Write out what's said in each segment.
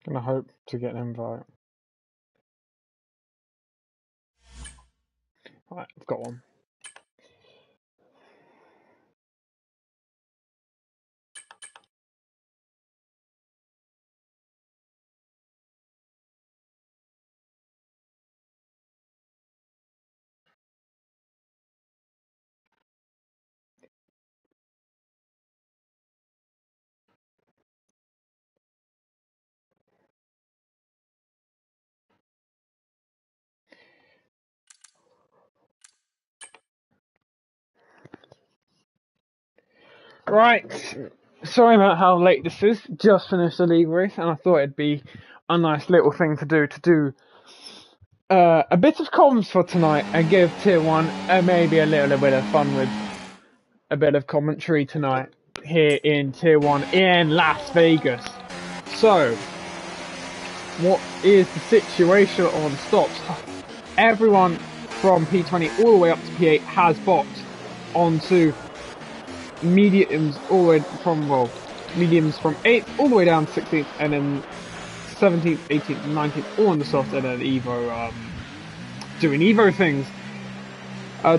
Gonna hope to get an invite. Right, I've got one. Right, sorry about how late this is. Just finished the league race, and I thought it'd be a nice little thing to do a bit of comms for tonight and give Tier 1 maybe a little bit of fun with a bit of commentary tonight here in Tier 1 in Las Vegas. So, what is the situation on stops? Everyone from P20 all the way up to P8 has boxed onto mediums all the way from, well, mediums from 8th all the way down to 16th, and then 17th, 18th, 19th all on the soft, and then Evo, doing Evo things.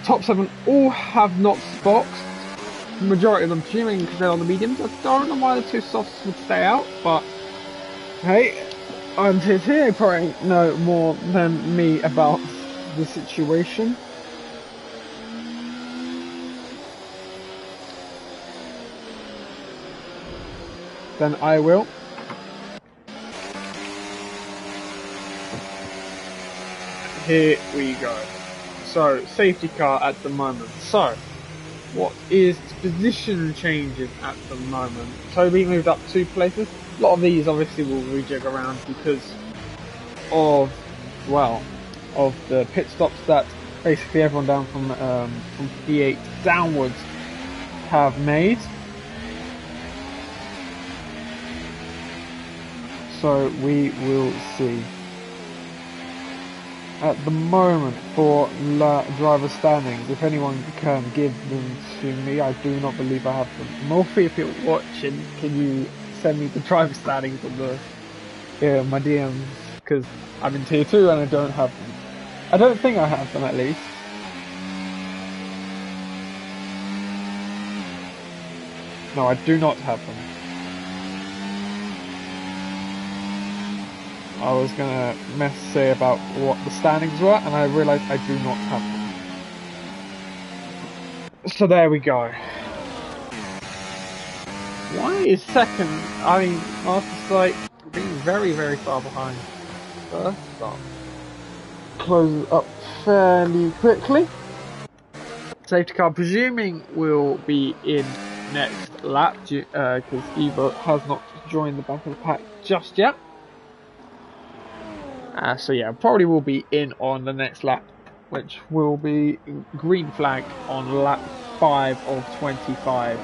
Top 7 all have not boxed. The majority of them fuming because they're on the mediums. I don't know why the two softs would stay out, but hey, I'm here. They probably know more than me about the situation. Then I will. Here we go. So, safety car at the moment. So, what is position changes at the moment? Toby moved up 2 places. A lot of these obviously will rejig around because of, well, of the pit stops that basically everyone down from P8 downwards have made. So we will see. At the moment, for driver standings, if anyone can give them to me, I do not believe I have them. Morphy, if you're watching, can you send me the driver standings on the my DMs? Because I'm in Tier 2 and I don't have them. I don't think I have them, at least. No, I do not have them. I was gonna say about what the standings were, and I realised I do not have them. So there we go. Why is second? I mean, Master Sight being very, very far behind. First stop. Close up fairly quickly. Safety car, presuming, will be in next lap because Evo has not joined the back of the pack just yet. So yeah, probably will be in on the next lap, which will be green flag on lap 5 of 25.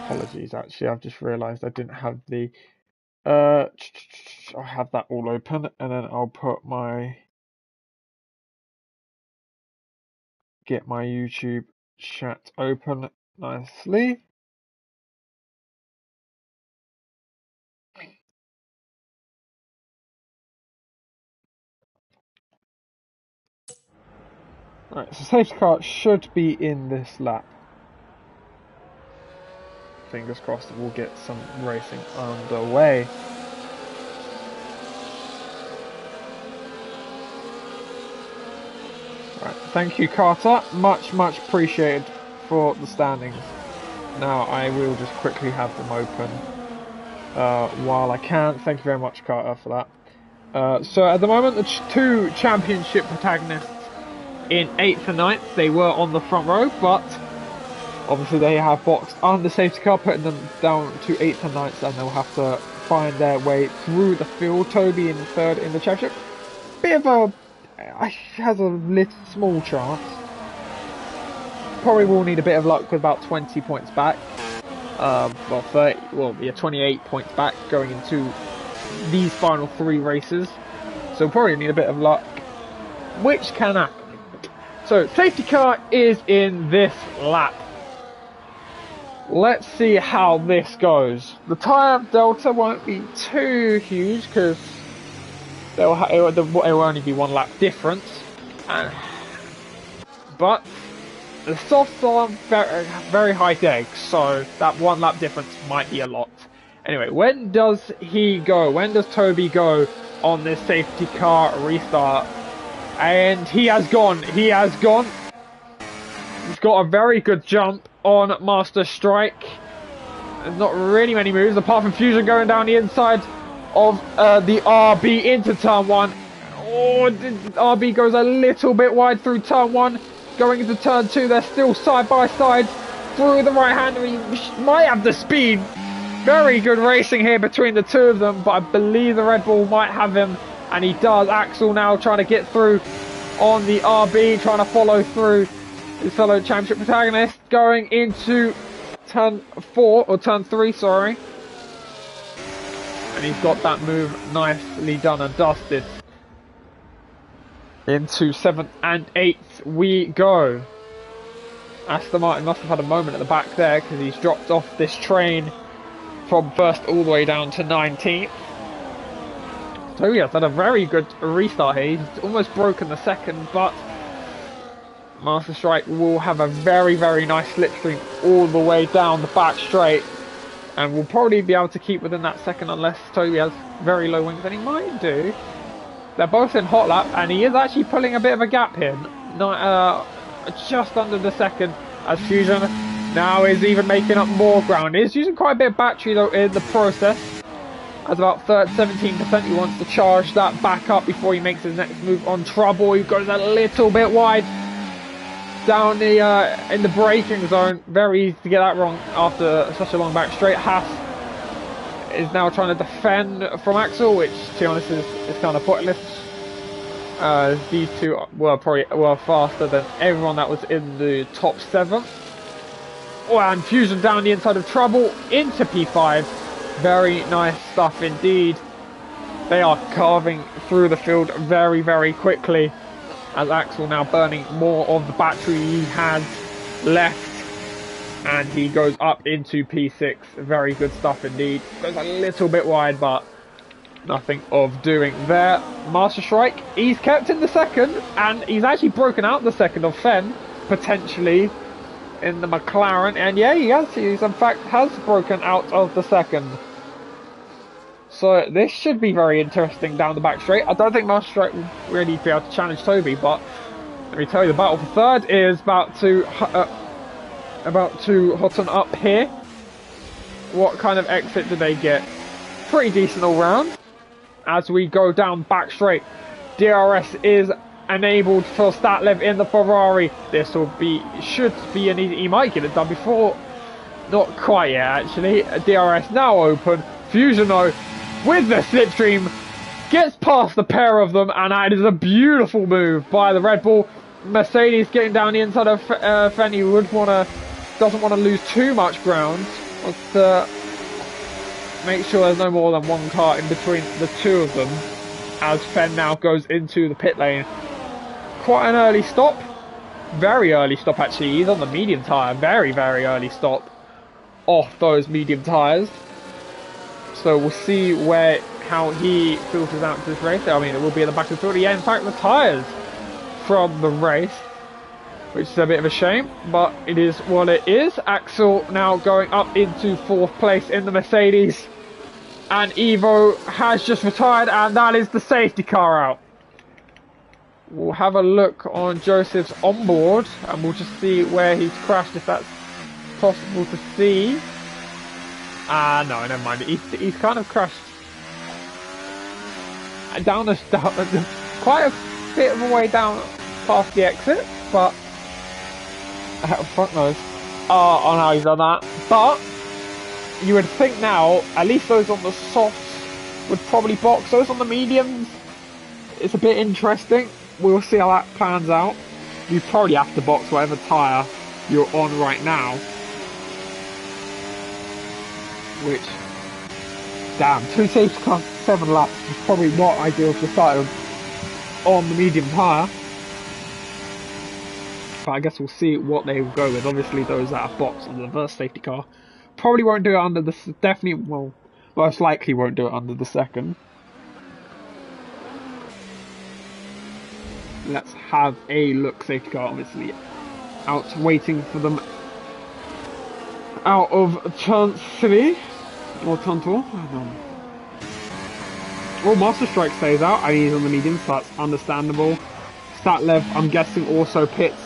Apologies, actually, I've just realised I didn't have the. I have that all open, and then I'll put get my YouTube chat open nicely. Right, so safety car should be in this lap. Fingers crossed that we'll get some racing underway. Right, thank you, Carter. Much appreciated for the standings. Now I will just quickly have them open while I can. Thank you very much, Carter, for that. So at the moment, the two championship protagonists in 8th and 9th, they were on the front row, but obviously they have boxed under safety car, putting them down to 8th and 9th, and they'll have to find their way through the field. Toby in 3rd in the championship. bit of has a little small chance. Probably will need a bit of luck with about 20 points back. Well, 30, well, yeah, 28 points back going into these final 3 races. So probably need a bit of luck, which can happen. So safety car is in this lap. Let's see how this goes. The tyre delta won't be too huge because it will only be 1 lap difference. But the softs are very high deg, so that 1 lap difference might be a lot. Anyway, when does he go? When does Toby go on this safety car restart? And he has gone. He has gone. He's got a very good jump on Master Strike. There's not really many moves apart from Fusion going down the inside of the RB into turn 1. Oh, the RB goes a little bit wide through turn 1. Going into turn 2, they're still side by side through the right hand. He might have the speed. Very good racing here between the 2 of them, but I believe the Red Bull might have him. And he does. Axel now trying to get through on the RB, trying to follow through his fellow championship protagonist, going into turn 4, or turn 3, sorry. And he's got that move nicely done and dusted. Into 7th and 8th we go. Aston Martin must have had a moment at the back there because he's dropped off this train from 1st all the way down to 19th. So yeah, had a very good restart here. He's almost broken the 2nd, but Master Strike will have a very, very nice slipstream all the way down the back straight. And will probably be able to keep within that 2nd unless Toby has very low wings, and he might do. They're both in hot lap, and he is actually pulling a bit of a gap here. Just under the 2nd, as Fusion now is even making up more ground. He's using quite a bit of battery though in the process. As about 17%, he wants to charge that back up before he makes his next move on Trouble. He goes a little bit wide down the in the braking zone. Very easy to get that wrong after such a long back straight. Haas is now trying to defend from Axel, which to be honest is kind of pointless. These 2 were faster than everyone that was in the top 7. Oh, and Fusion down the inside of Trouble into P5. Very nice stuff indeed. They are carving through the field very, very quickly. As Axel now burning more of the battery he has left. And he goes up into P6. Very good stuff indeed. Goes a little bit wide, but nothing of doing there. Master Strike, he's kept in the 2nd. And he's actually broken out the 2nd of Fenn, potentially, in the McLaren. And yeah, he has. He in fact has broken out of the 2nd. So this should be very interesting down the back straight. I don't think Master Strike will really be able to challenge Toby, but let me tell you, the battle for 3rd is about to hotten up here. What kind of exit do they get? Pretty decent all round. As we go down back straight, DRS is enabled for Statlev in the Ferrari. This will be, should be an easy, he might get it done before, not quite yet actually. DRS now open. Fusion though, with the slipstream, gets past the pair of them, and that is a beautiful move by the Red Bull. Mercedes getting down the inside of Fenny doesn't want to lose too much ground. Wants to make sure there's no more than 1 car in between the 2 of them. As Fenn now goes into the pit lane. Quite an early stop. Very early stop actually. He's on the medium tyre. Very, very early stop off those medium tyres. So we'll see how he filters out to this race. I mean, it will be in the back of the field. Yeah, in fact, the tyres from the race, which is a bit of a shame, but it is what it is. Axel now going up into 4th place in the Mercedes. And Evo has just retired, and that is the safety car out. We'll have a look on Joseph's onboard, and we'll just see where he's crashed, if that's possible to see. No, never mind. He's kind of crashed down quite a bit of a way down past the exit, but front nose on how he's done that. But you would think now, at least those on the softs would probably box. Those on the mediums, it's a bit interesting. We'll see how that plans out. You probably have to box whatever tyre you're on right now. Which, damn, 2 safety cars, 7 laps is probably not ideal for starting on the medium tyre. But I guess we'll see what they will go with. Obviously, those that are boxed on the first safety car probably won't do it under the... Definitely, well, most likely won't do it under the second. Let's have a look. Safety car, obviously, out waiting for them out of Chance City. Or Tuntor. Well, Master Strike stays out. I mean, he's on the medium, so that's understandable. Statlev, I'm guessing, also pits.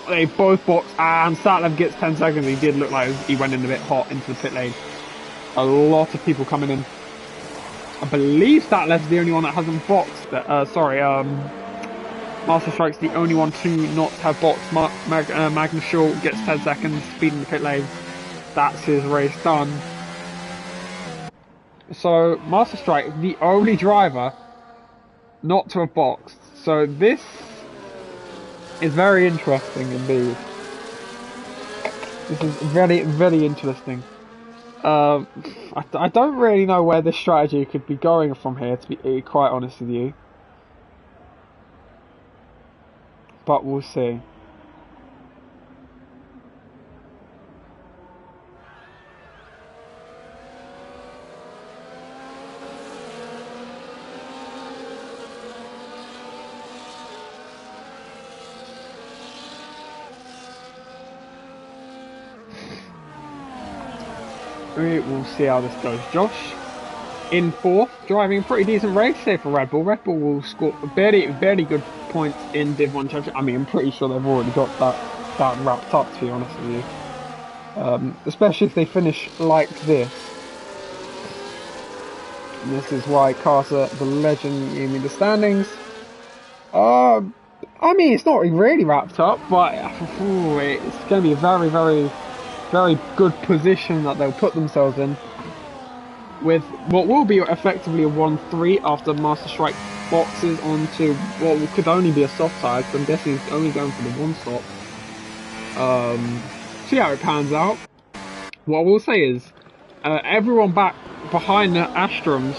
They both box, and Statlev gets 10 seconds. He did look like he went in a bit hot into the pit lane. A lot of people coming in. I believe Statlev's the only one that hasn't boxed. Master Strike's the only one to not have boxed. Magnus Shaw gets 10 seconds, speed in the pit lane. That's his race done. So, Master Strike, the only driver not to have boxed. So this is very interesting indeed. This is very, very interesting. I don't really know where this strategy could be going from here, to be quite honest with you. But we'll see. We will see how this goes. Josh in 4th, driving a pretty decent race here for Red Bull. Red Bull will score very good points in Div 1 Championship. I mean, I'm pretty sure they've already got that wrapped up, to be honest with you. Especially if they finish like this. And this is why Carter, the legend, gave me the standings. I mean, it's not really wrapped up, but it's going to be a very good position that they'll put themselves in, with what will be effectively a 1-3 after Master Strike boxes onto what could only be a soft tyre, because I'm guessing he's only going for the 1 stop. See how it pans out. What I will say is, everyone back behind the Astroms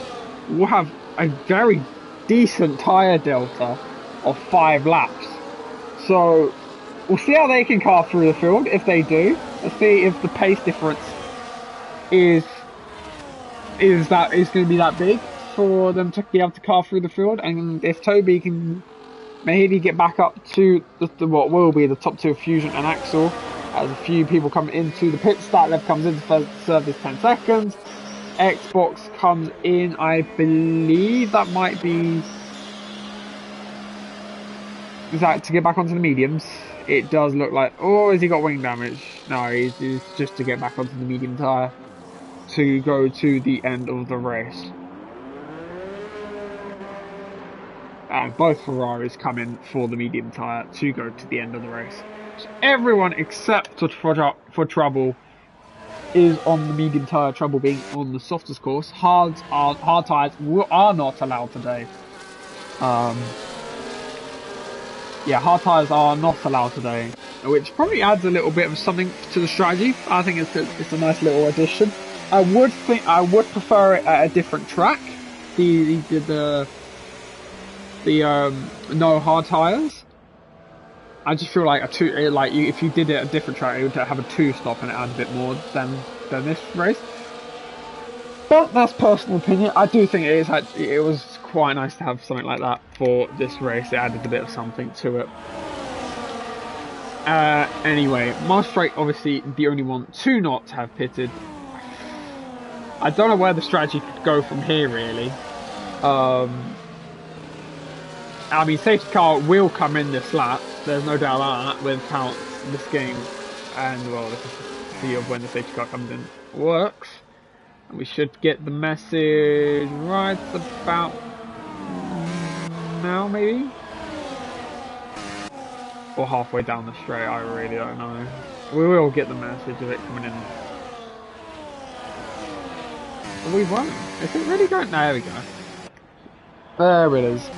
will have a very decent tyre delta of 5 laps. So we'll see how they can car through the field. If they do, let's see if the pace difference is going to be that big for them to be able to car through the field, and if Toby can maybe get back up to what will be the top 2 of Fusion and Axel, as a few people come into the pit. Statlev comes in to serve his 10 seconds. Xbox comes in, I believe that might be... Is that to get back onto the mediums? It does look like... Oh, has he got wing damage? No, it's just to get back onto the medium tyre to go to the end of the race. And both Ferraris come in for the medium tyre to go to the end of the race. So everyone except for Trouble is on the medium tyre, Trouble being on the softest course. Hard tyres are not allowed today. Yeah, hard tyres are not allowed today, which probably adds a little bit of something to the strategy. I think it's a nice little addition. I would prefer it at a different track. The no hard tyres. I just feel like if you did it at a different track, it would have a 2-stop and it adds a bit more than this race. But that's personal opinion. I do think it was quite nice to have something like that for this race. It added a bit of something to it. Anyway, Master Strike obviously the only one to not have pitted. I don't know where the strategy could go from here really. I mean, safety car will come in this lap. There's no doubt about that with how this game and well, this is the of when the safety car comes in works. And we should get the message right about now, maybe, or halfway down the straight. I really don't know. We will get the message of it coming in. But we won't. Is it really going? No, there we go. There it is.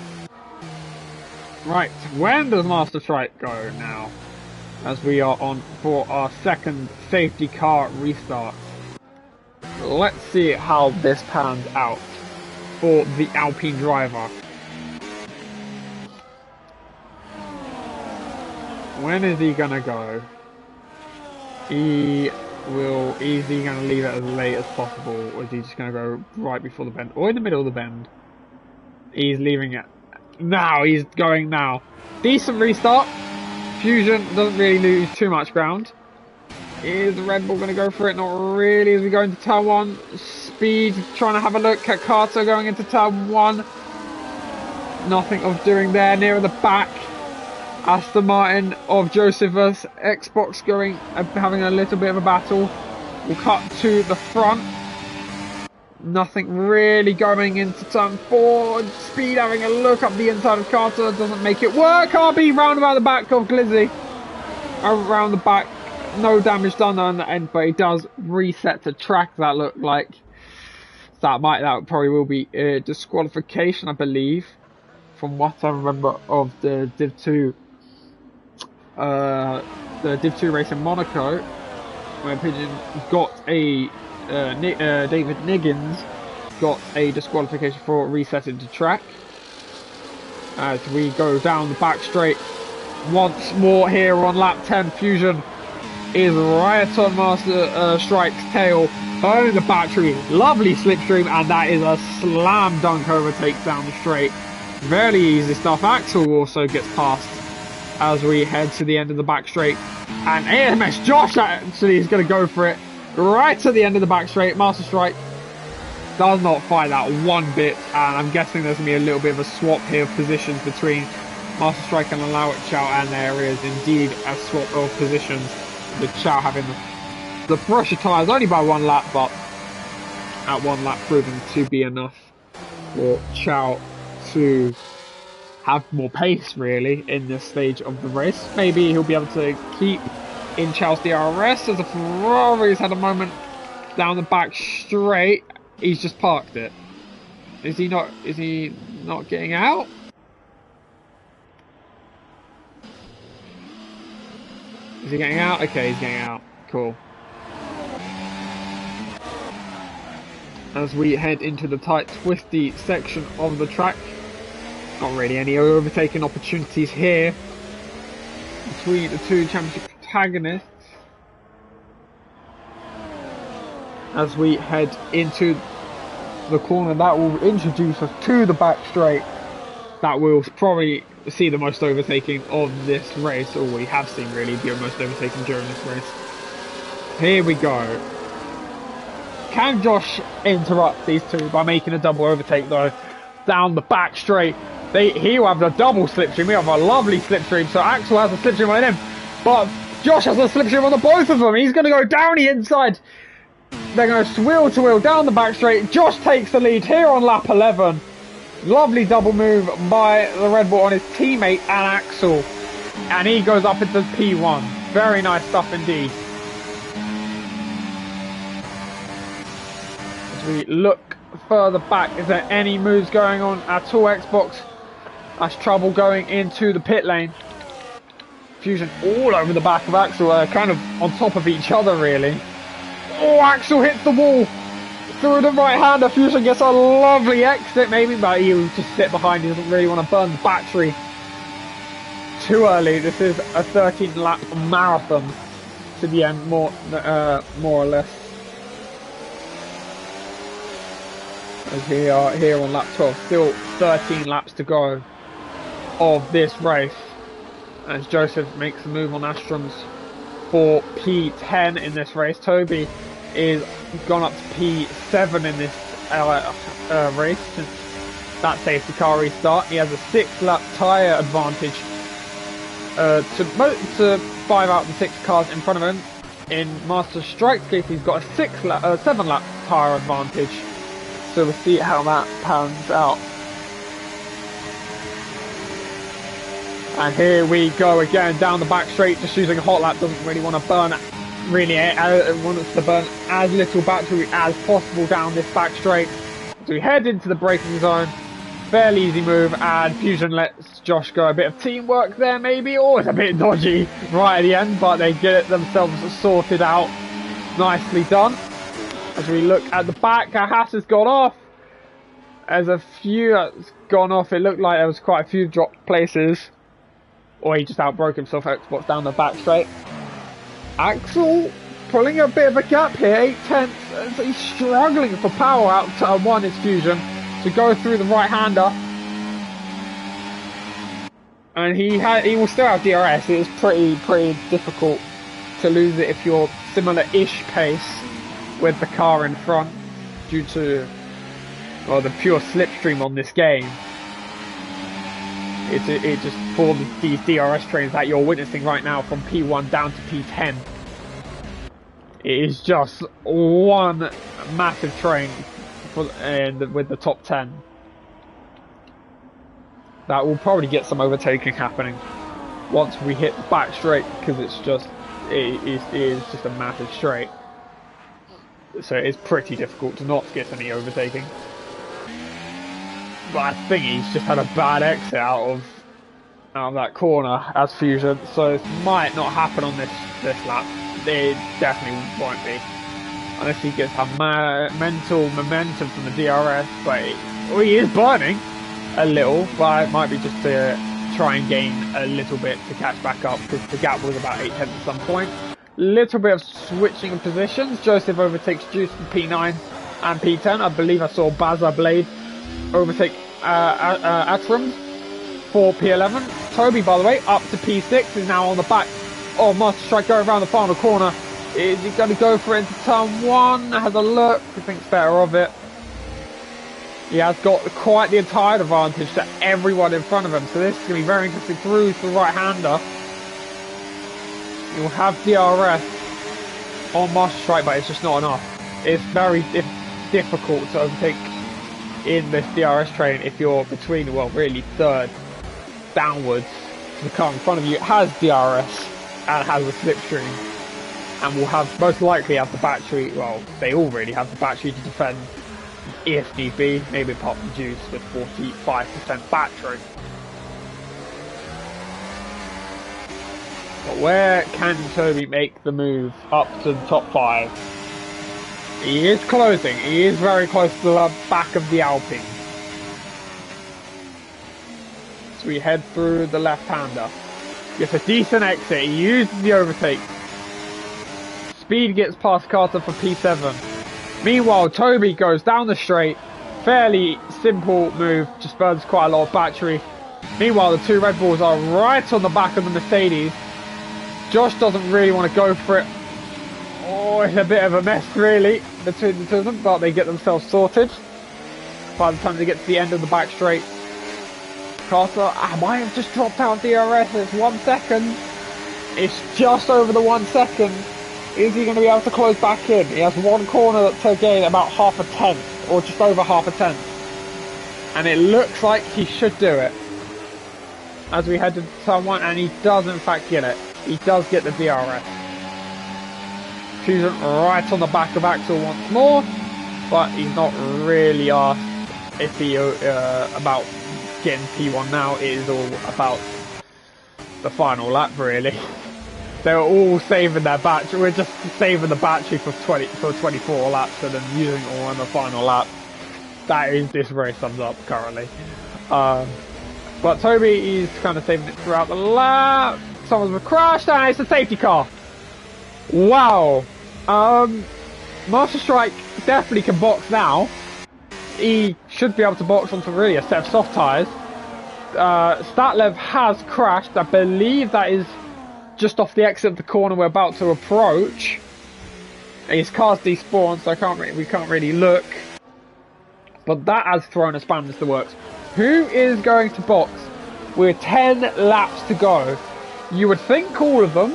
Right, when does Master Strike go now? As we are on for our second safety car restart. Let's see how this pans out for the Alpine driver. When is he gonna go? Is he gonna leave it as late as possible, or is he just gonna go right before the bend, or in the middle of the bend? He's leaving it. Now, he's going now. Decent restart. Fusion doesn't really lose too much ground. Is the Red Bull going to go for it? Not really as we go into turn 1. Speed, trying to have a look at Carter going into turn 1. Nothing of doing there. Nearer the back. Aston Martin of Joseph versus Xbox going, having a little bit of a battle. We'll cut to the front. Nothing really going into turn 4. Speed having a look up the inside of Carter. Doesn't make it work. RB round about the back of Glizzy. Around the back. No damage done on the end, but he does reset to track. That looked like that probably will be a disqualification, I believe, from what I remember of the Div 2 race in Monaco, where Pigeon got a David Niggins got a disqualification for resetting to track. As we go down the back straight once more here on lap 10, Fusion is right on Master Strike's tail, burning the battery, lovely slipstream, and that is a slam dunk overtake down the straight. Very easy stuff. Axel also gets past as we head to the end of the back straight, and AMS Josh actually is going to go for it right to the end of the back straight. Master Strike does not fight that one bit, and I'm guessing there's going to be a little bit of a swap here of positions between Master Strike and Allow It Chow, and there is indeed a swap of positions. The Chow having the pressure tyres only by 1 lap, but at 1 lap proving to be enough for Chow to have more pace really in this stage of the race. Maybe he'll be able to keep in Chow's DRS as the Ferrari's had a moment down the back straight. He's just parked it. Is he not getting out? Is he getting out? Okay, he's getting out. Cool. As we head into the tight, twisty section of the track. Not really any overtaking opportunities here between the two championship protagonists. As we head into the corner that will introduce us to the back straight, that will probably see the most overtaking of this race, or we have seen really the most overtaking during this race. Here we go. Can Josh interrupt these two by making a double overtake though? Down the back straight. He will have the double slipstream. We have a lovely slipstream. So Axel has a slipstream on him, but Josh has a slipstream on the both of them. He's going to go down the inside. They're going to wheel to wheel down the back straight. Josh takes the lead here on lap 11. Lovely double move by the Red Bull on his teammate and Axel. And he goes up into P1. Very nice stuff indeed. As we look further back, is there any moves going on at all, Xbox? That's trouble going into the pit lane. Fusion all over the back of Axel, kind of on top of each other really. Oh, Axel hits the wall through the right hander. Fusion gets a lovely exit maybe, but he'll just sit behind. He doesn't really want to burn the battery too early. This is a 13-lap marathon to the end, more or less. As we are here on lap 12, still 13 laps to go of this race. As Joseph makes a move on Astrums for P10 in this race. Toby is gone up to P7 in this race since that safety car restart. He has a 6-lap tyre advantage to 5 out of the 6 cars in front of him. In Master Strike's case, he's got a 7-lap tyre advantage. So we'll see how that pans out. And here we go again down the back straight, just using a hot lap. Doesn't really want to burn it. Really wants to burn as little battery as possible down this back straight. So we head into the braking zone. Fairly easy move, and Fusion lets Josh go. A bit of teamwork there, maybe, or it's a bit dodgy right at the end, but they get themselves sorted out. Nicely done. As we look at the back, our Haas has gone off. There's a few that's gone off. It looked like there was quite a few dropped places. Or he just outbroke himself, Xbox down the back straight. Axel pulling a bit of a gap here, 8/10. He's struggling for power out to one is Fusion to go through the right-hander. And he will still have DRS. It was pretty difficult to lose it if you're similar-ish pace with the car in front due to, well, the pure slipstream on this game. It just forms these DRS trains that you're witnessing right now from P1 down to P10. It is just one massive train with the top 10. That will probably get some overtaking happening once we hit the back straight, because it is just a massive straight. So it's pretty difficult to not get any overtaking. But I think he's just had a bad exit out of that corner as Fusion, so it might not happen on this lap. It definitely won't be, unless he gets some mental momentum from the DRS. But he is burning a little, but it might be just to try and gain a little bit to catch back up, because the gap was about 8/10 at some point. Little bit of switching of positions. Joseph overtakes Juice in P9 and P10. I believe I saw Baza Blade overtake Atram for P11. Toby, by the way, up to P6, is now on the back. Oh, Master Strike going around the final corner. Is he going to go for it into turn 1? Has a look. He thinks better of it. He has got quite the tire advantage to everyone in front of him, so this is going to be very interesting through to the right-hander. You'll have DRS on Master Strike, but it's just not enough. It's very difficult to overtake in this DRS train if you're between, well, really third downwards. The car in front of you has DRS and has a slipstream, and will have most likely have the battery. Well, they all really have the battery to defend if need be. Maybe apart from Juice with 45% battery. But where can Toby make the move up to the top 5? He is closing. He is very close to the back of the Alpine. So we head through the left-hander. Gets a decent exit. He uses the overtake. Speed gets past Carter for P7. Meanwhile, Toby goes down the straight. Fairly simple move. Just burns quite a lot of battery. Meanwhile, the two Red Bulls are right on the back of the Mercedes. Josh doesn't really want to go for it. Oh, it's a bit of a mess, really, between the two of them, but they get themselves sorted. By the time they get to the end of the back straight, Carter might have just dropped out DRS. It's 1 second. It's just over the 1 second. Is he going to be able to close back in? He has one corner to gain about half a tenth, or just over half a tenth. And it looks like he should do it. As we head to turn 1, and he does in fact get it. He does get the DRS. Fusion right on the back of Axel once more, but he's not really asked if he about getting P1 now. It is all about the final lap, really. They're all saving their battery. We're just saving the battery for 24 laps and then using it all on the final lap. That is this race sums up currently. But Toby is kind of saving it throughout the lap. Someone's crashed and it's a safety car. Wow. Master Strike definitely can box now. He should be able to box onto really a set of soft tyres. Statlev has crashed. I believe that is just off the exit of the corner we're about to approach. His car's despawned, so we can't really look. But that has thrown a spanner into the works. Who is going to box with 10 laps to go? You would think all of them,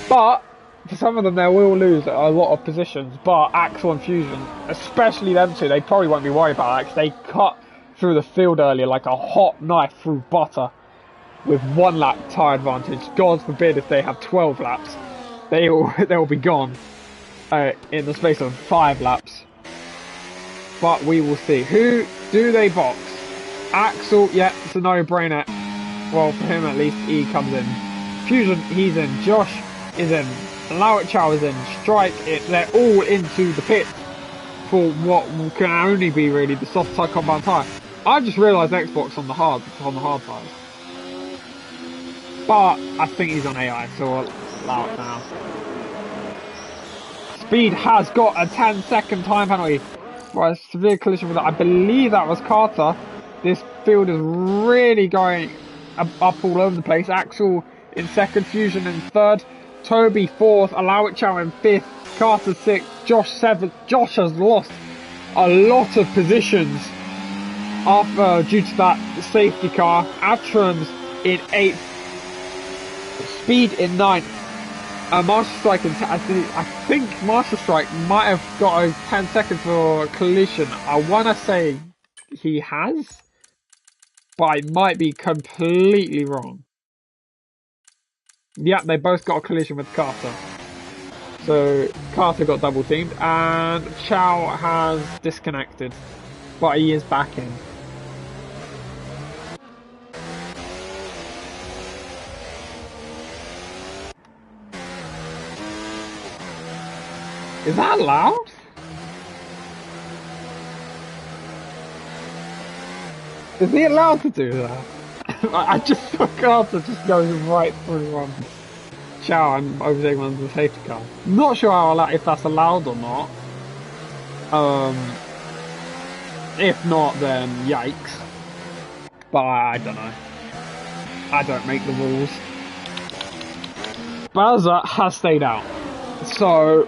but for some of them they will lose a lot of positions. But Axel and Fusion, especially them two, they probably won't be worried about that, because they cut through the field earlier like a hot knife through butter with 1 lap tyre advantage. God forbid if they have 12 laps, they'll be gone in the space of 5 laps. But we will see. Who do they box? Axel, yeah, it's a no-brainer. Well, for him at least, he comes in. Fusion, he's in. Josh is in. Lao Chow is in. Strike, they're all into the pit for what can only be really the soft tyre compound tyre. I just realised Xbox on the hard tyres. But I think he's on AI, so I'll allow it now. Speed has got a 10-second time penalty for a severe collision with that. I believe that was Carter. This field is really going up all over the place. Axel in second, Fusion in third, Toby fourth, Alawit in fifth, Carter sixth, Josh seventh. Josh has lost a lot of positions after due to that safety car. Atrams in eighth, Speed in ninth. Master Strike, I think Master Strike might have got a 10 seconds for collision. I want to say he has, but I might be completely wrong. Yeah, they both got a collision with Carter. So Carter got double teamed, and Chow has disconnected, but he is back in. Is that allowed? Is he allowed to do that? I just saw Carter just going right through Chow and overtaking on the safety car. Not sure if that's allowed or not. If not, then yikes. But I don't know. I don't make the rules. Bowser has stayed out. So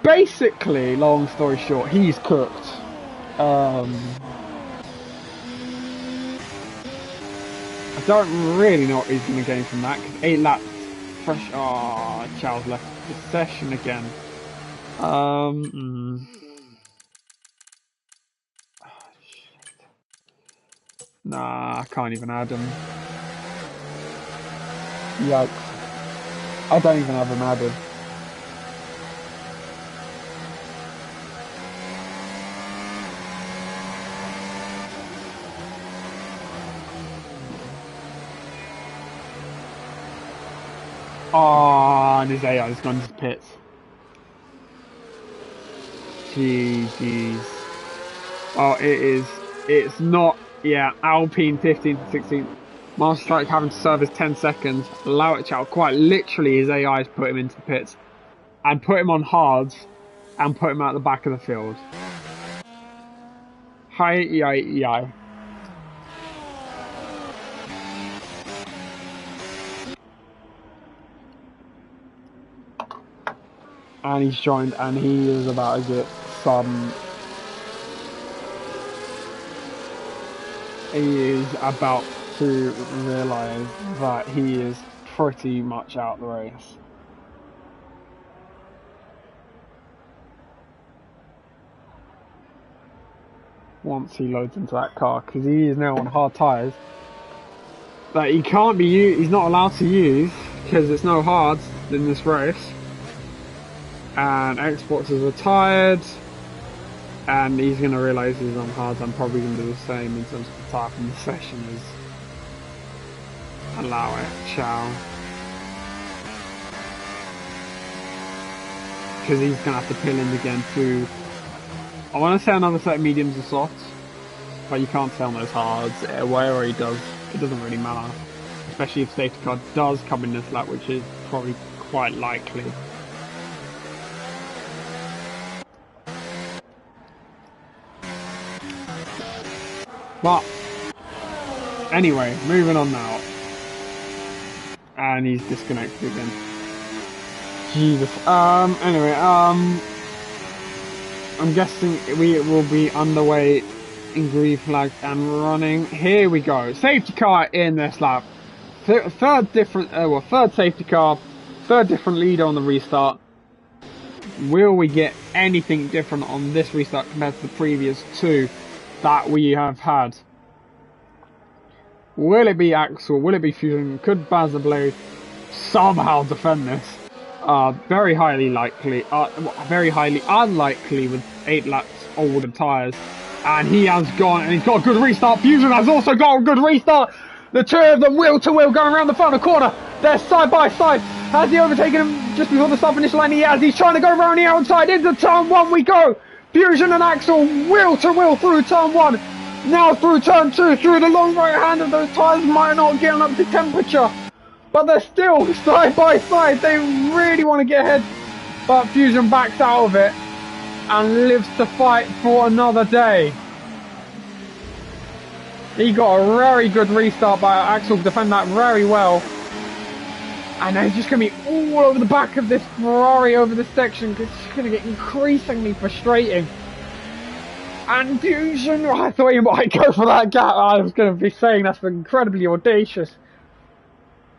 basically, long story short, he's cooked. I don't really know what he's going to gain from that, because 8 laps fresh. Oh, Chow's left the session again. Oh, shit. Nah, I can't even add him. Yikes. I don't even have him added. Oh, and his AI has gone to the pits. Jeez. Oh, it's not, yeah, Alpine 15 to 16. Master Strike having to serve his 10 seconds. Allow it, Chow. Quite literally, his AI's put him into the pits. And put him on hards. And put him out the back of the field. Hi. And he's joined, and he is about to get some. He is about to realise that he is pretty much out the race. Once he loads into that car, because he is now on hard tyres that he can't be used. He's not allowed to use because there's no hards in this race. And Xbox is retired, and he's going to realise he's on hards. I'm probably going to do the same in terms of the type in the session as allow it, Chow. Because he's going to have to pill in again to, I want to say another set of mediums or softs, but you can't say on those hards. Wherever he does, it doesn't really matter. Especially if safety car does come in this lap, which is probably quite likely. But anyway, moving on now. And he's disconnected again. Jesus. Anyway, I'm guessing we will be underway in green flag and running. Here we go. Safety car in this lap. Third safety car, third different leader on the restart. Will we get anything different on this restart compared to the previous two that we have had? Will it be Axel? Will it be Fusion? Could Blade somehow defend this? Very highly likely. Very highly unlikely with 8 laps older tyres. And he has gone, and he's got a good restart. Fusion has also got a good restart. The two of them wheel to wheel going around the final corner. They're side by side. Has he overtaken him just before the start finish line? He has. He's trying to go around the outside. Into turn one we go. Fusion and Axel wheel to wheel through turn one. Now through turn two, through the long right hand of those tyres might not get up to temperature. But they're still side by side. They really want to get ahead. But Fusion backs out of it and lives to fight for another day. He got a very good restart by Axel, defend that very well. And he's just going to be all over the back of this Ferrari over this section. It's going to get increasingly frustrating. And Fusion, I thought he might go for that gap. I was going to be saying that's incredibly audacious.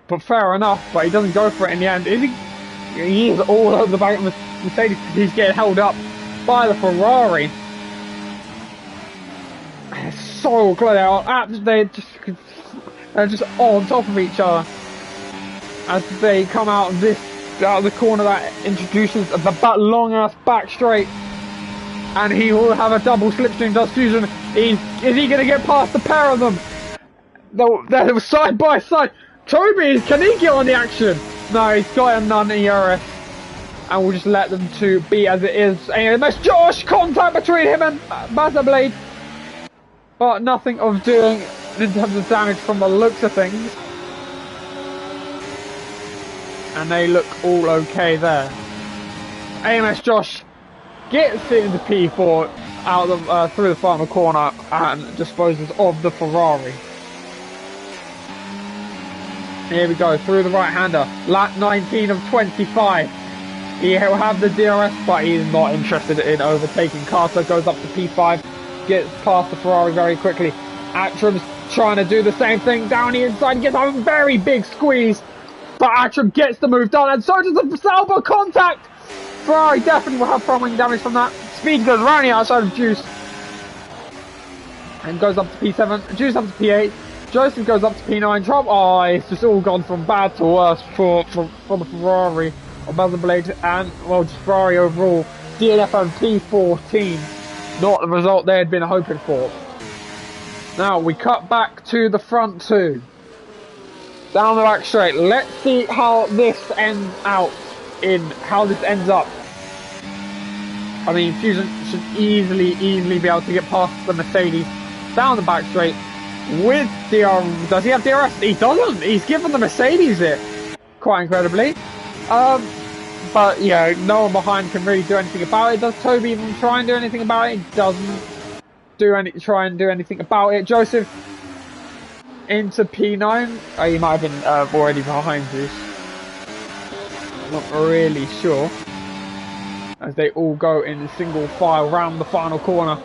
But fair enough, but he doesn't go for it in the end. Is he? He is all over the back of the Mercedes because he's getting held up by the Ferrari. It's so close. They're just on top of each other as they come out of the corner that introduces the long ass back straight. And he will have a double slipstream, does Fusion. Is he going to get past the pair of them? They're side by side. Toby, can he get on the action? No, he's got a non-ERS. And we'll just let them two be as it is. And there's Josh! Contact between him and Blade. But nothing of doing in terms of damage from the looks of things. And they look all okay there. AMS Josh gets into P4 out of through the final corner and disposes of the Ferrari. Here we go, through the right-hander. Lap 19 of 25. He'll have the DRS, but he's not interested in overtaking. Carter goes up to P5, gets past the Ferrari very quickly. Atram's trying to do the same thing down the inside, gets a very big squeeze. But Atram gets the move done, and so does the Sauber contact. Ferrari definitely will have front wing damage from that. Speed goes around the outside of Juice. And goes up to P7. Juice up to P8. Joseph goes up to P9. Trump, oh, it's just all gone from bad to worse for the Ferrari or Blade, and well, just Ferrari overall. DNF on P14, not the result they had been hoping for. Now we cut back to the front two, down the back straight. Let's see how this ends out. How this ends up. I mean, Fusion should easily be able to get past the Mercedes down the back straight. With DRS, does he have DRS? He doesn't. He's given the Mercedes it, quite incredibly. But yeah, no one behind can really do anything about it. Does Toby even try and do anything about it? He doesn't try and do anything about it. Joseph into P9. Oh, he might have been already behind this. Not really sure. As they all go in single file round the final corner.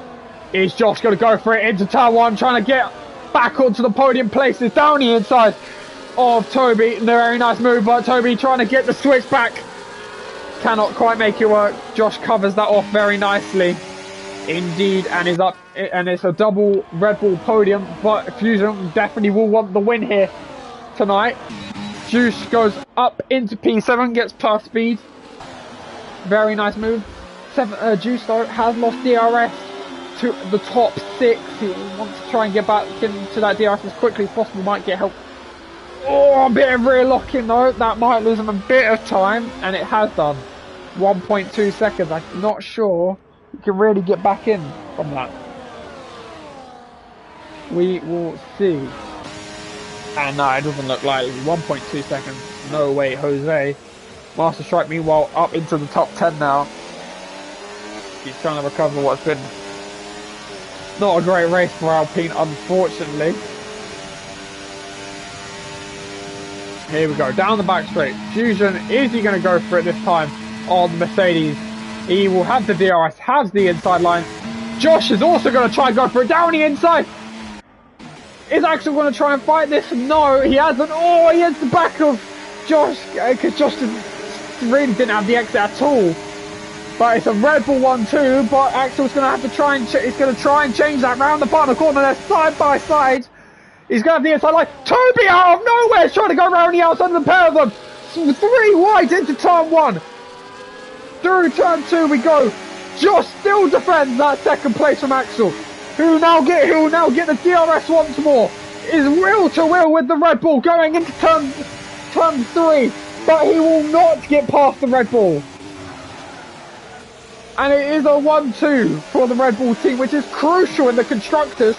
Is Josh going to go for it into turn one, trying to get back onto the podium places down the inside of Toby. Very nice move by Toby, trying to get the switch back. Cannot quite make it work. Josh covers that off very nicely indeed, and is up, and it's a double Red Bull podium, but Fusion definitely will want the win here tonight. Juice goes up into P7, gets past speed. Very nice move. Juice though has lost DRS to the top 6. He wants to try and get back into that DRS as quickly as possible. Might get help. Oh, a bit of rear locking though. That might lose him a bit of time, and it has done. 1.2 seconds. I'm not sure he can really get back in from that. We will see. And no, it doesn't look likely. 1.2 seconds. No way, Jose. Master Strike, meanwhile, up into the top 10 now. He's trying to recover what's been not a great race for Alpine, unfortunately. Here we go, down the back straight. Fusion, is he going to go for it this time on the Mercedes? He will have the DRS, has the inside line. Josh is also going to try and go for it down the inside. Is Axel going to try and fight this? No, he hasn't. Oh, he hits the back of Josh, because Josh really didn't have the exit at all. But it's a Red Bull 1-2, but Axel's going to have to try and he's going to try and change that round the final corner. They're side by side. He's going to have the inside line. Toby out of nowhere is trying to go around the outside of the pair of them. 3 wide into turn 1. Through turn 2 we go. Josh still defends that second place from Axel. who will now get the DRS once more, is wheel to wheel with the Red Bull going into turn 3, but he will not get past the Red Bull. And it is a 1-2 for the Red Bull team, which is crucial in the constructors,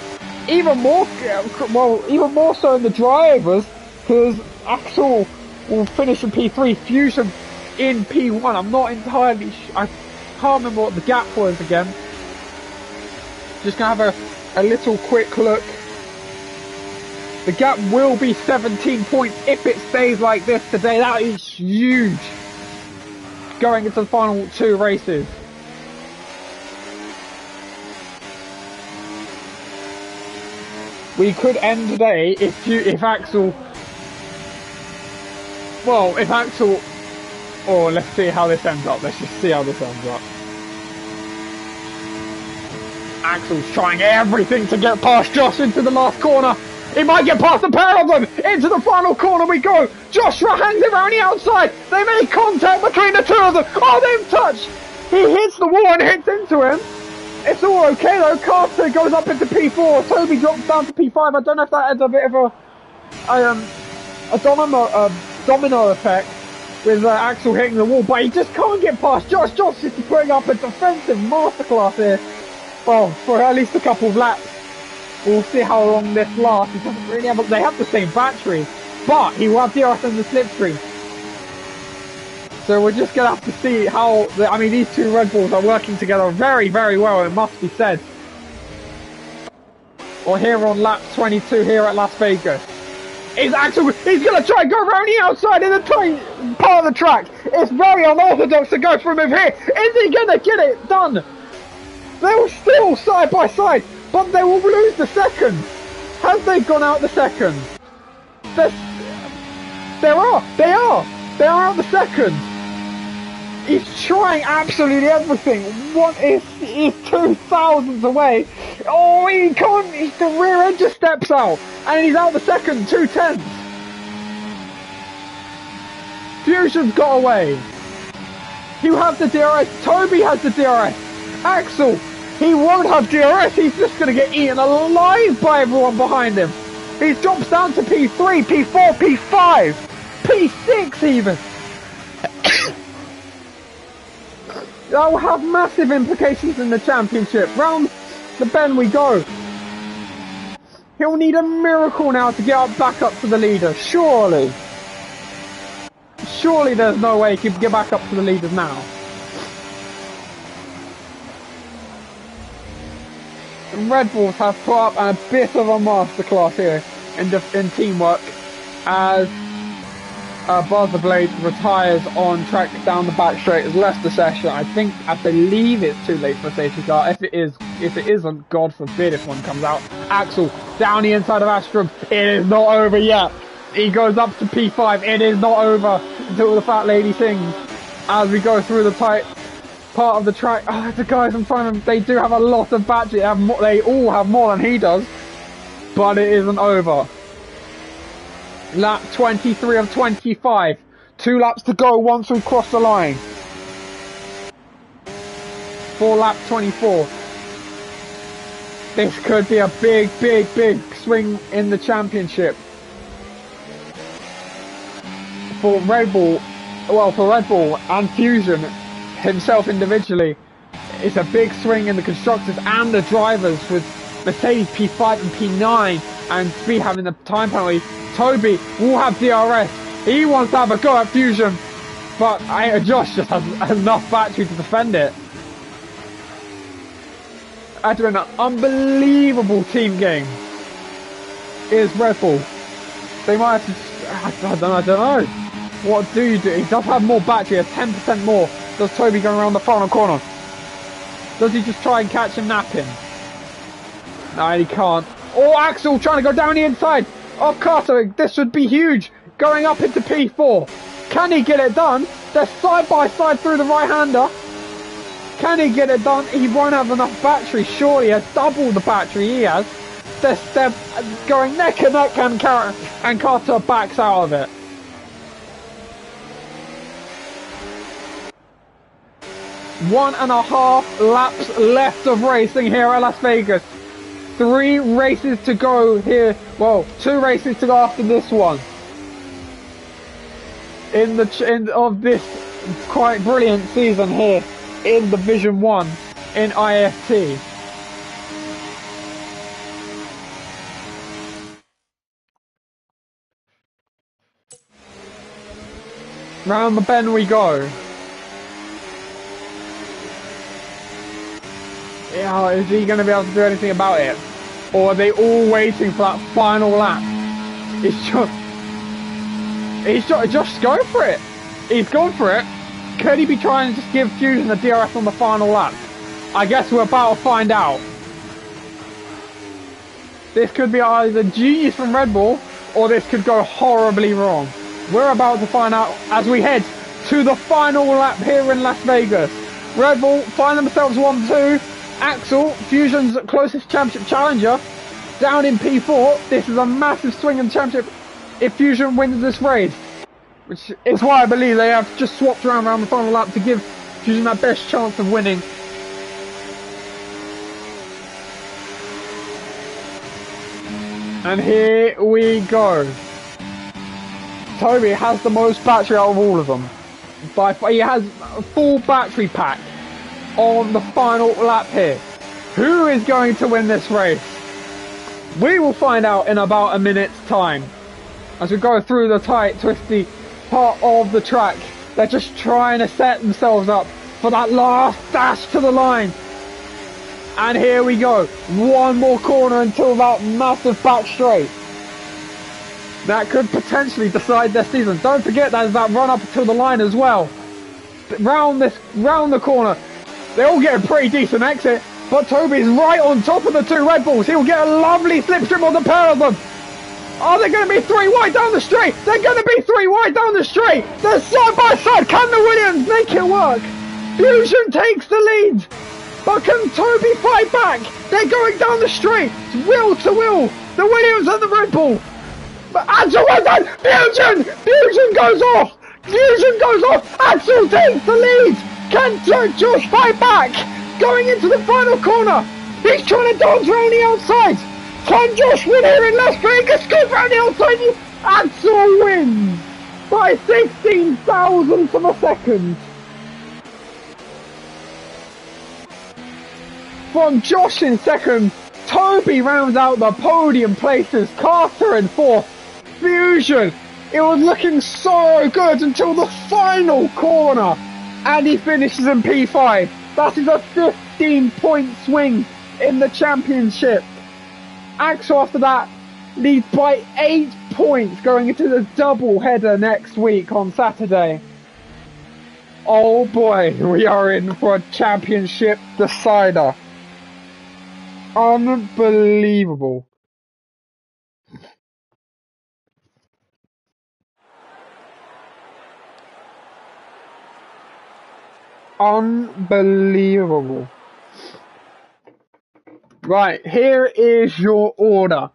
even more so in the drivers, because Axel will finish in P3, Fusion in P1. I'm not entirely sure. I can't remember what the gap was again. Just gonna have a little quick look. The gap will be 17 points if it stays like this today. That is huge. Going into the final 2 races. We could end today if Axel. Well, if Axel. Or let's see how this ends up. Let's just see how this ends up. Axel's trying everything to get past Josh into the last corner. He might get past the pair of them. Into the final corner we go. Joshua hangs it around the outside. They make contact between the 2 of them. Oh, they've touched. He hits the wall and hits into him. It's all okay though. Carter goes up into P4. Toby drops down to P5. I don't know if that adds a bit of a domino effect with Axel hitting the wall, but he just can't get past Josh. Josh is putting up a defensive masterclass here. Well, for at least a couple of laps. We'll see how long this lasts. He doesn't really have. They have the same battery, but he will have DRS on the slipstream. So we're just gonna have to see how. I mean, these 2 Red Bulls are working together very, very well. It must be said. Or here on lap 22 here at Las Vegas. He's gonna try and go around the outside in the tight part of the track. It's very unorthodox to go for a move here. Is he gonna get it done? They're still side by side, but they will lose the second. Have they gone out the second? They are out the second. He's trying absolutely everything. What is 2,000s away? Oh, he can't. The rear end just steps out, and he's out the second. 2/10. Fusion's got away. You have the DRS. Toby has the DRS. Axel, he won't have DRS. He's just going to get eaten alive by everyone behind him. He drops down to P3, P4, P5, P6 even. That will have massive implications in the championship. Round the bend we go. He'll need a miracle now to get back up to the leader. Surely. Surely there's no way he can get back up to the leaders now. The Red Bulls have put up a bit of a masterclass here in teamwork as Buzzer Blade retires on track down the back straight as left the session. I believe it's too late for a safety car. If it isn't, God forbid if one comes out. Axel down the inside of Astrum. It is not over yet. He goes up to P5. It is not over until the fat lady sings. As we go through the tight part of the track. Oh, the guys in front of them, they do have a lot of battery. They all have more than he does. But it isn't over. Lap 23 of 25. 2 laps to go once we cross the line. For lap 24. This could be a big swing in the championship. For Red Bull and Fusion himself individually, it's a big swing in the constructors and the drivers with Mercedes P5 and P9 and Speed having the time penalty. Toby will have DRS. He wants to have a go at Fusion, but Josh just has enough battery to defend it. After an unbelievable team game is Red Bull. They might have to, I don't know. What do you do? He does have more battery, a 10% more. Does Toby going around the final corner? Does he just try and catch him napping? No, he can't. Oh, Axel trying to go down the inside. Oh, Carter, this would be huge. Going up into P4. Can he get it done? They're side by side through the right-hander. Can he get it done? He won't have enough battery. Surely he has double the battery he has. They're going neck and neck, and Carter backs out of it. One and a half laps left of racing here at Las Vegas. 3 races to go here. Well, 2 races to go after this one. In the end of this quite brilliant season here in Division 1 in IFT. Round the bend we go. Yeah, is he going to be able to do anything about it? Or are they all waiting for that final lap? Just go for it. He's gone for it. Could he be trying to just give Fusion the DRS on the final lap? I guess we're about to find out. This could be either genius from Red Bull, or this could go horribly wrong. We're about to find out as we head to the final lap here in Las Vegas. Red Bull find themselves 1-2. Axel, Fusion's closest championship challenger, down in P4. This is a massive swing in the championship if Fusion wins this race. Which is why I believe they have just swapped around the final lap to give Fusion that best chance of winning. And here we go. Toby has the most battery out of all of them. He has a full battery pack on the final lap here. Who is going to win this race? We will find out in about a minute's time. As we go through the tight, twisty part of the track, they're just trying to set themselves up for that last dash to the line. And here we go. One more corner until that massive back straight. That could potentially decide their season. Don't forget there's that run up until the line as well. Round the corner. They all get a pretty decent exit, but Toby's right on top of the 2 Red Bulls. He'll get a lovely slipstream on the pair of them. Are they going to be 3 wide down the straight? They're going to be 3 wide down the straight. They're side by side. Can the Williams make it work? Fusion takes the lead. But can Toby fight back? They're going down the straight. It's wheel to wheel. The Williams and the Red Bull. But Axel was done. Fusion goes off. Fusion goes off. Axel takes the lead. Can Josh fight back? Going into the final corner. He's trying to dance around the outside. Can Josh win here in Las Vegas? Goes around the outside. Axel wins by 16 thousandths of a second. From Josh in second, Toby rounds out the podium places, Carter in 4th, Fusion. It was looking so good until the final corner, and he finishes in P5. That is a 15-point swing in the championship. Axel after that leads by 8 points going into the double header next week on Saturday. Oh boy, we are in for a championship decider. Unbelievable. Unbelievable. Right, here is your order.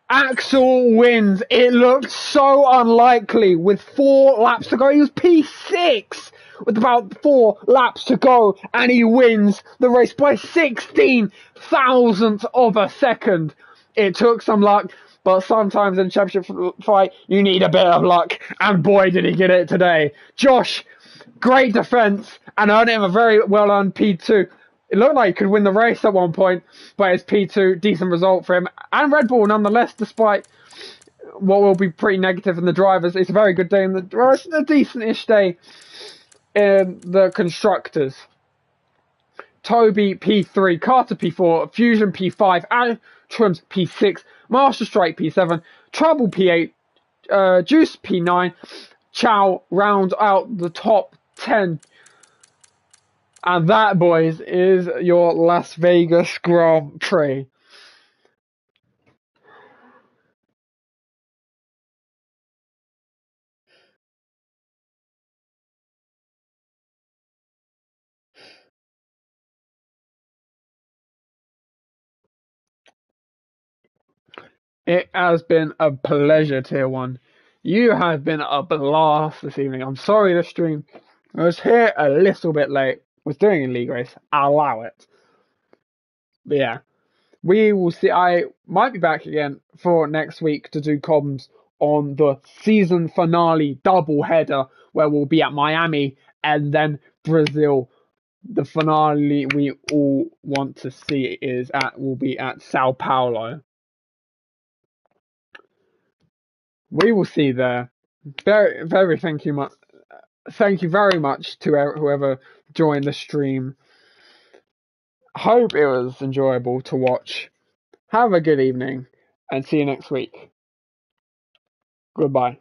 Axel wins. It looked so unlikely with 4 laps to go. He was P6 with about 4 laps to go, and he wins the race by 16 thousandths of a second. It took some luck, but sometimes in a championship fight, you need a bit of luck, and boy did he get it today. Josh, great defense, and earned him a very well-earned P2. It looked like he could win the race at one point, but it's P2, decent result for him. And Red Bull, nonetheless, despite what will be pretty negative in the drivers, it's a very good day in the drivers, a decent-ish day in the constructors. Toby P3, Carter P4, Fusion P5, Atrams P6, Master Strike P7, Trouble P8, Juice P9, Chow round out the top 10. And that, boys, is your Las Vegas Grand Prix. It has been a pleasure, Tier 1. You have been a blast this evening. I'm sorry the stream was here a little bit late. Was doing a league race. I'll allow it. But yeah. we will see. I might be back again for next week to do comms on the season finale double header where we'll be at Miami and then Brazil. The finale we all want to see will be at Sao Paulo. We will see there. Very thank you very much to whoever joined the stream. Hope it was enjoyable to watch. Have a good evening and see you next week. Goodbye.